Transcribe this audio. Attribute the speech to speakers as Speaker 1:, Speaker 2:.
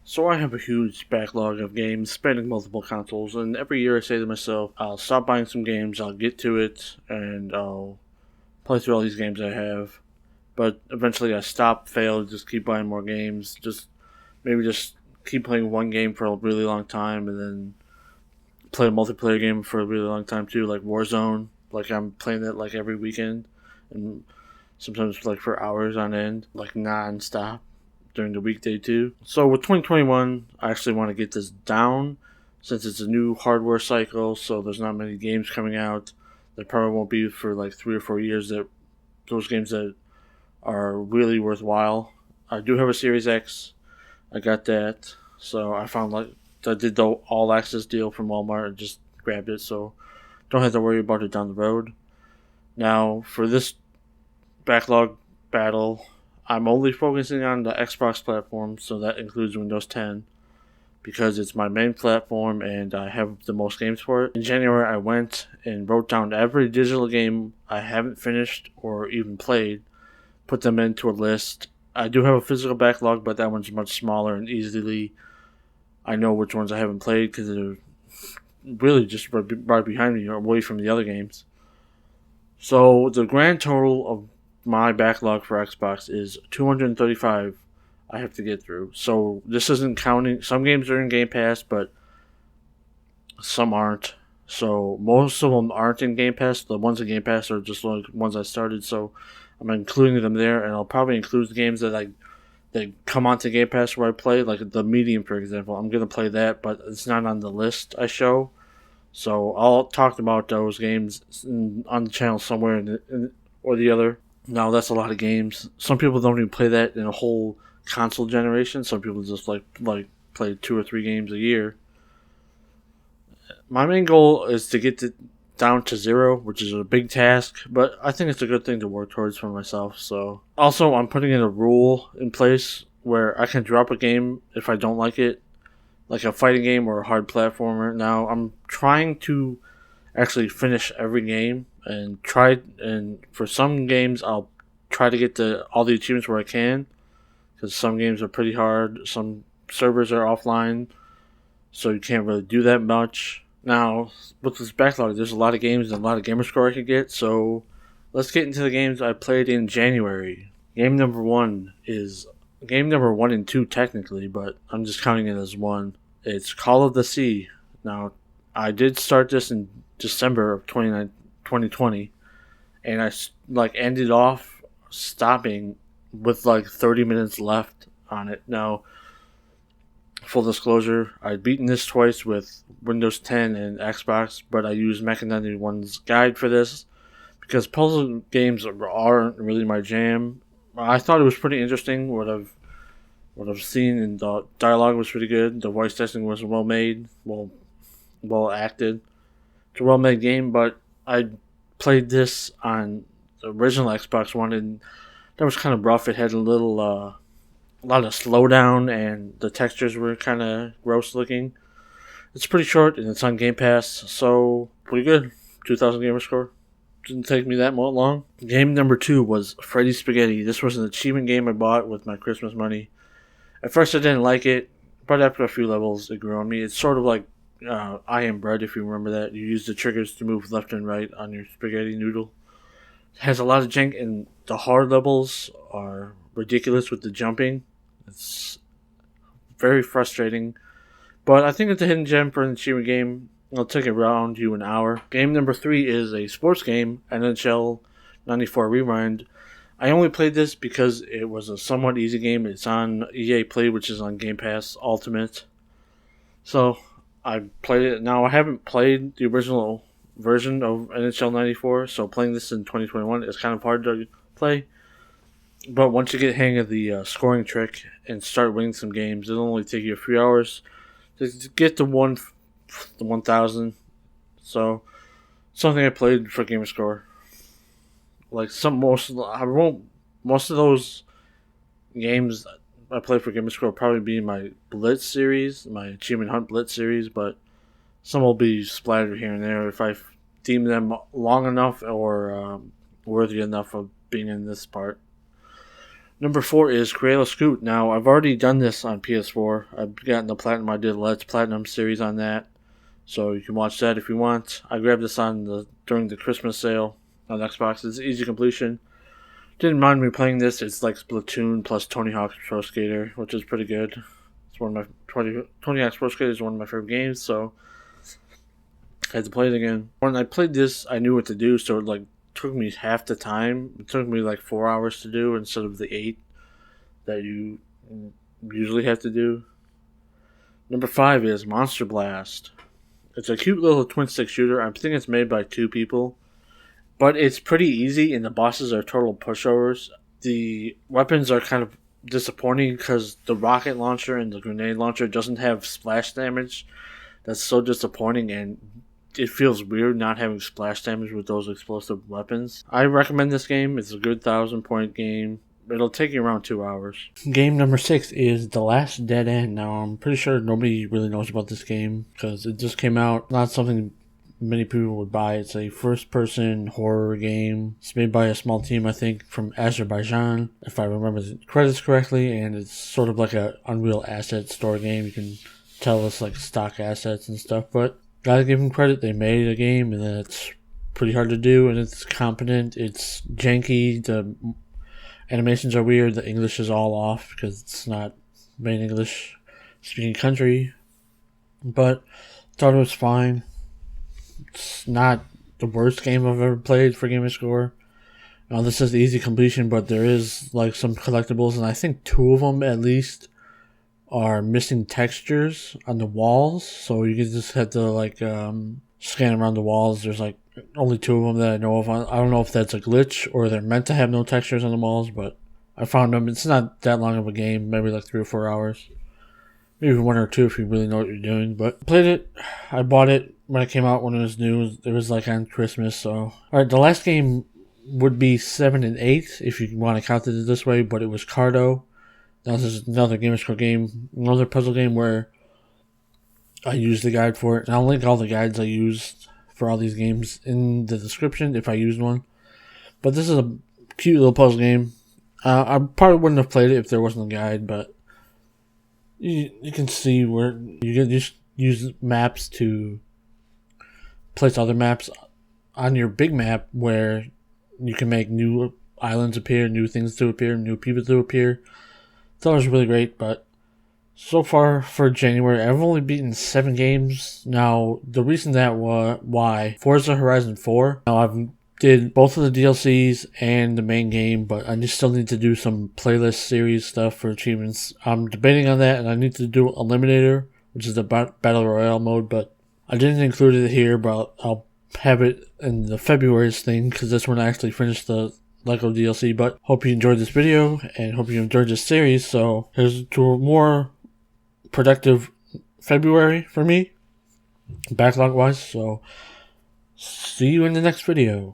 Speaker 1: So I have a huge backlog of games spanning multiple consoles, and every year I say to myself, I'll stop buying some games, I'll get to it, and I'll play through all these games I have. But eventually I stop, fail, just keep buying more games, just keep playing one game for a really long time, and then play a multiplayer game for a really long time too, like Warzone. Like I'm playing it like every weekend, and sometimes like for hours on end, like non-stop during the weekday too. So with 2021, I actually want to get this down since it's a new hardware cycle, so there's not many games coming out. There probably won't be for like 3 or 4 years that those games that are really worthwhile. I do have a Series X. I got that. So I found like I did the all access deal from Walmart and just grabbed it, so don't have to worry about it down the road. Now for this backlog battle, I'm only focusing on the Xbox platform, so that includes Windows 10 because it's my main platform and I have the most games for it. In January, I went and wrote down every digital game I haven't finished or even played, put them into a list. I do have a physical backlog, but that one's much smaller and easily I know which ones I haven't played because they're really just right behind me or away from the other games. So the grand total of my backlog for Xbox is 235 I have to get through. So this isn't counting. Some games are in Game Pass, but some aren't. So most of them aren't in Game Pass. The ones in Game Pass are just like ones I started. So I'm including them there, and I'll probably include the games that come onto Game Pass where I play, like the Medium, for example. I'm gonna play that, but it's not on the list I show. So I'll talk about those games on the channel somewhere or the other. Now that's a lot of games. Some people don't even play that in a whole console generation. Some people just like play 2 or 3 games a year. My main goal is to get down to zero, which is a big task, but I think it's a good thing to work towards for myself. So also, I'm putting in a rule in place where I can drop a game if I don't like it, like a fighting game or a hard platformer. Now I'm trying to actually finish every game and for some games I'll try to get to all the achievements where I can because some games are pretty hard. Some servers are offline, so you can't really do that much. Now with this backlog, there's a lot of games and a lot of gamer score I could get. So let's get into the games I played in January. Game number one and two technically, but I'm just counting it as one. It's Call of the Sea. Now I did start this in December of 2020, and I like ended off stopping with like 30 minutes left on it. Now, full disclosure, I'd beaten this twice with Windows 10 and Xbox, but I used Mech91's guide for this because puzzle games aren't really my jam. I thought it was pretty interesting. What I've seen, and the dialogue was pretty good. The voice testing was well made, well acted. It's a well made game, but I played this on the original Xbox One, and that was kind of rough. It had a lot of slowdown, and the textures were kind of gross looking. It's pretty short, and it's on Game Pass, so pretty good. 2,000 gamer score. Didn't take me that long. Game number two was Freddy Spaghetti. This was an achievement game I bought with my Christmas money. At first, I didn't like it, but after a few levels, it grew on me. It's sort of like I Am Bread, if you remember that. You use the triggers to move left and right on your spaghetti noodle. It has a lot of jank, and the hard levels are ridiculous with the jumping. It's very frustrating, but I think it's a hidden gem for an achievement game. It'll take around you an hour. Game number three is a sports game, NHL 94 Rewind. I only played this because it was a somewhat easy game. It's on EA Play, which is on Game Pass Ultimate. So I played it. Now I haven't played the original version of NHL 94, so playing this in 2021 is kind of hard to play. But once you get the hang of the scoring trick and start winning some games, it'll only take you a few hours to get the 1,000. So something I played for gamer score. Like most of those games I play for gamer score will probably be my Blitz series, my Achievement Hunt Blitz series, but some will be splattered here and there if I deem them long enough or worthy enough of being in this part. Number 4 is Crayola Scoot. Now, I've already done this on PS4. I've gotten the Platinum. I did Let's Platinum series on that. So you can watch that if you want. I grabbed this during the Christmas sale on Xbox. It's easy completion. Didn't mind me playing this. It's like Splatoon plus Tony Hawk's Pro Skater, which is pretty good. It's one of my Tony Hawk's Pro Skater is one of my favorite games, so I had to play it again. When I played this, I knew what to do, so it took me half the time. It took me 4 hours to do instead of the 8 that you usually have to do. Number 5 is Monster Blast. It's a cute little twin stick shooter. I think it's made by 2 people, but it's pretty easy, and the bosses are total pushovers. The weapons are kind of disappointing because the rocket launcher and the grenade launcher doesn't have splash damage. That's so disappointing, and it feels weird not having splash damage with those explosive weapons. I recommend this game. It's a good 1,000-point game. It'll take you around 2 hours. Game number 6 is The Last Dead End. Now, I'm pretty sure nobody really knows about this game because it just came out. Not something many people would buy. It's a first-person horror game. It's made by a small team, I think, from Azerbaijan, if I remember the credits correctly, and it's sort of like an Unreal Asset store game. You can tell it's like stock assets and stuff, but gotta give them credit. They made a game, and it's pretty hard to do, and it's competent. It's janky. The animations are weird. The English is all off because it's not main English speaking country, but thought it was fine. It's not the worst game I've ever played for Gamer Score. Now, this is easy completion, but there is some collectibles, and I think 2 of them at least are missing textures on the walls, so you can just have to scan around the walls. There's only 2 of them that I know of. I don't know if that's a glitch or they're meant to have no textures on the walls, but I found them. It's not that long of a game, maybe 3 or 4 hours. Maybe 1 or 2 if you really know what you're doing. But played it. I bought it when it came out, when it was new. It was on Christmas, so. Alright, the last game would be 7 and 8 if you want to count it this way, but it was Cardo. Now this is another Gamer Score game, another puzzle game where I used the guide for it. And I'll link all the guides I used for all these games in the description if I used one. But this is a cute little puzzle game. I probably wouldn't have played it if there wasn't a guide, but you can see where you can just use maps to place other maps on your big map where you can make new islands appear, new things to appear, new people to appear. Thought it was really great, but so far for January, I've only beaten 7 games. Now, the reason why Forza Horizon 4. Now, I've did both of the DLCs and the main game, but I just still need to do some playlist series stuff for achievements. I'm debating on that, and I need to do Eliminator, which is the Battle Royale mode, but I didn't include it here, but I'll have it in the February's thing, because that's when I actually finished the Lego DLC. But hope you enjoyed this video, and hope you enjoyed this series. So here's to a more productive February for me, backlog wise. So see you in the next video.